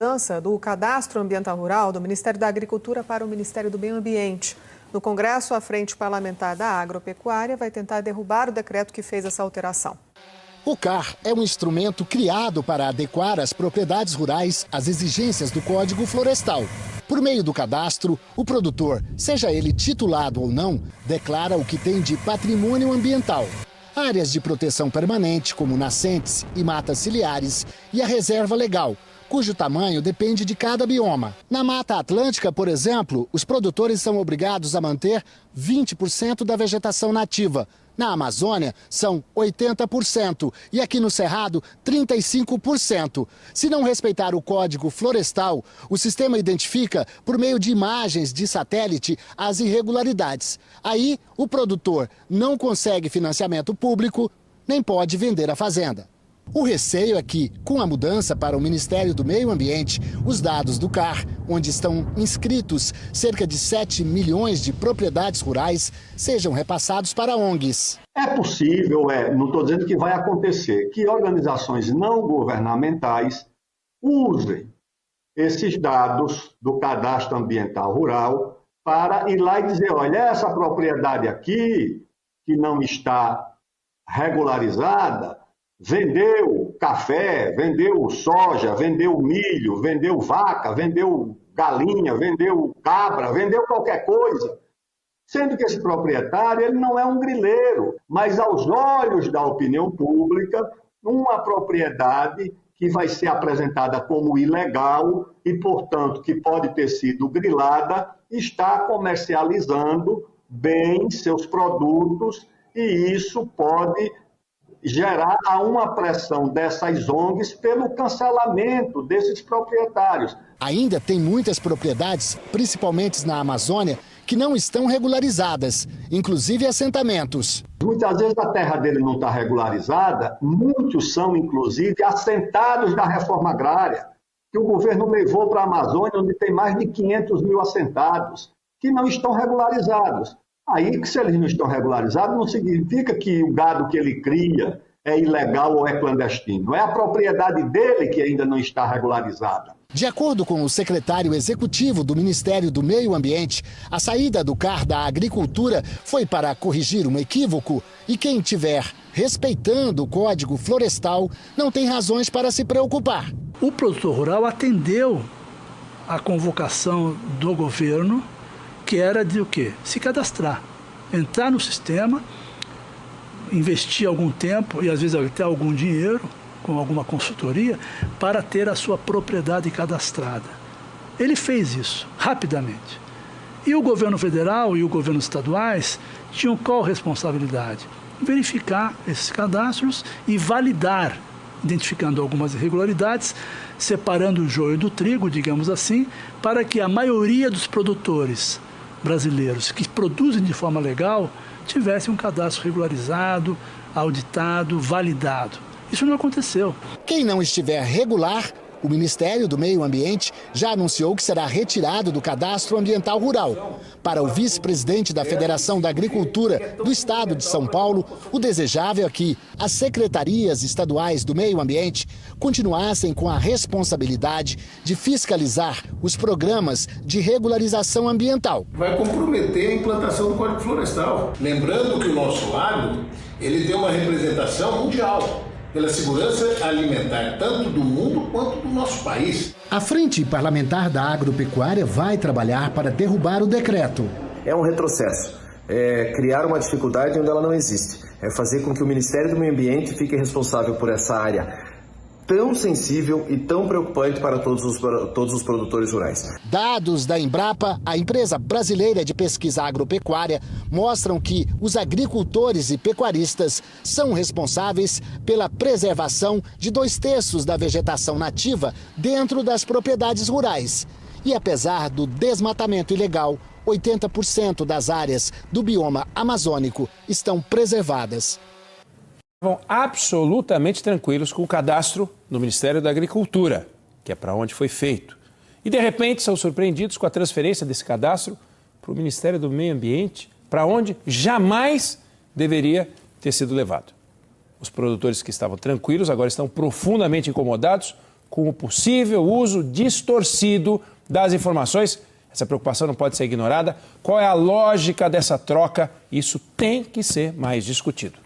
Mudança do Cadastro Ambiental Rural do Ministério da Agricultura para o Ministério do Meio Ambiente. No Congresso, a Frente Parlamentar da Agropecuária vai tentar derrubar o decreto que fez essa alteração. O CAR é um instrumento criado para adequar as propriedades rurais às exigências do Código Florestal. Por meio do cadastro, o produtor, seja ele titulado ou não, declara o que tem de patrimônio ambiental. Áreas de proteção permanente, como nascentes e matas ciliares, e a reserva legal, cujo tamanho depende de cada bioma. Na Mata Atlântica, por exemplo, os produtores são obrigados a manter 20% da vegetação nativa. Na Amazônia, são 80% e aqui no Cerrado, 35%. Se não respeitar o Código Florestal, o sistema identifica, por meio de imagens de satélite, as irregularidades. Aí, o produtor não consegue financiamento público, nem pode vender a fazenda. O receio é que, com a mudança para o Ministério do Meio Ambiente, os dados do CAR, onde estão inscritos cerca de 7 milhões de propriedades rurais, sejam repassados para ONGs. É possível, não estou dizendo que vai acontecer, que organizações não governamentais usem esses dados do Cadastro Ambiental Rural para ir lá e dizer, olha, essa propriedade aqui, que não está regularizada, vendeu café, vendeu soja, vendeu milho, vendeu vaca, vendeu galinha, vendeu cabra, vendeu qualquer coisa. Sendo que esse proprietário ele não é um grileiro, mas aos olhos da opinião pública, uma propriedade que vai ser apresentada como ilegal e, portanto, que pode ter sido grilada, está comercializando bem seus produtos e isso pode gerar uma pressão dessas ONGs pelo cancelamento desses proprietários. Ainda tem muitas propriedades, principalmente na Amazônia, que não estão regularizadas, inclusive assentamentos. Muitas vezes a terra dele não está regularizada, muitos são, inclusive, assentados da reforma agrária, que o governo levou para a Amazônia, onde tem mais de 500 mil assentados, que não estão regularizados. Aí, que se eles não estão regularizados, não significa que o gado que ele cria é ilegal ou é clandestino. É a propriedade dele que ainda não está regularizada. De acordo com o secretário executivo do Ministério do Meio Ambiente, a saída do CAR da Agricultura foi para corrigir um equívoco e quem estiver respeitando o Código Florestal não tem razões para se preocupar. O produtor rural atendeu a convocação do governo, que era de o quê? Se cadastrar, entrar no sistema, investir algum tempo e às vezes até algum dinheiro com alguma consultoria para ter a sua propriedade cadastrada. Ele fez isso rapidamente. E o governo federal e o governo estaduais tinham qual responsabilidade? Verificar esses cadastros e validar, identificando algumas irregularidades, separando o joio do trigo, digamos assim, para que a maioria dos produtores brasileiros que produzem de forma legal tivessem um cadastro regularizado, auditado, validado. Isso não aconteceu. Quem não estiver regular, o Ministério do Meio Ambiente já anunciou que será retirado do Cadastro Ambiental Rural. Para o vice-presidente da Federação da Agricultura do Estado de São Paulo, o desejável é que as secretarias estaduais do meio ambiente continuassem com a responsabilidade de fiscalizar os programas de regularização ambiental. Vai comprometer a implantação do Código Florestal. Lembrando que o nosso agro, ele tem uma representação mundial pela segurança alimentar, tanto do mundo quanto do nosso país. A Frente Parlamentar da Agropecuária vai trabalhar para derrubar o decreto. É um retrocesso, é criar uma dificuldade onde ela não existe, é fazer com que o Ministério do Meio Ambiente fique responsável por essa área tão sensível e tão preocupante para todos os produtores rurais. Dados da Embrapa, a empresa brasileira de pesquisa agropecuária, mostram que os agricultores e pecuaristas são responsáveis pela preservação de 2/3 da vegetação nativa dentro das propriedades rurais. E apesar do desmatamento ilegal, 80% das áreas do bioma amazônico estão preservadas. Estavam absolutamente tranquilos com o cadastro no Ministério da Agricultura, que é para onde foi feito. E, de repente, são surpreendidos com a transferência desse cadastro para o Ministério do Meio Ambiente, para onde jamais deveria ter sido levado. Os produtores que estavam tranquilos agora estão profundamente incomodados com o possível uso distorcido das informações. Essa preocupação não pode ser ignorada. Qual é a lógica dessa troca? Isso tem que ser mais discutido.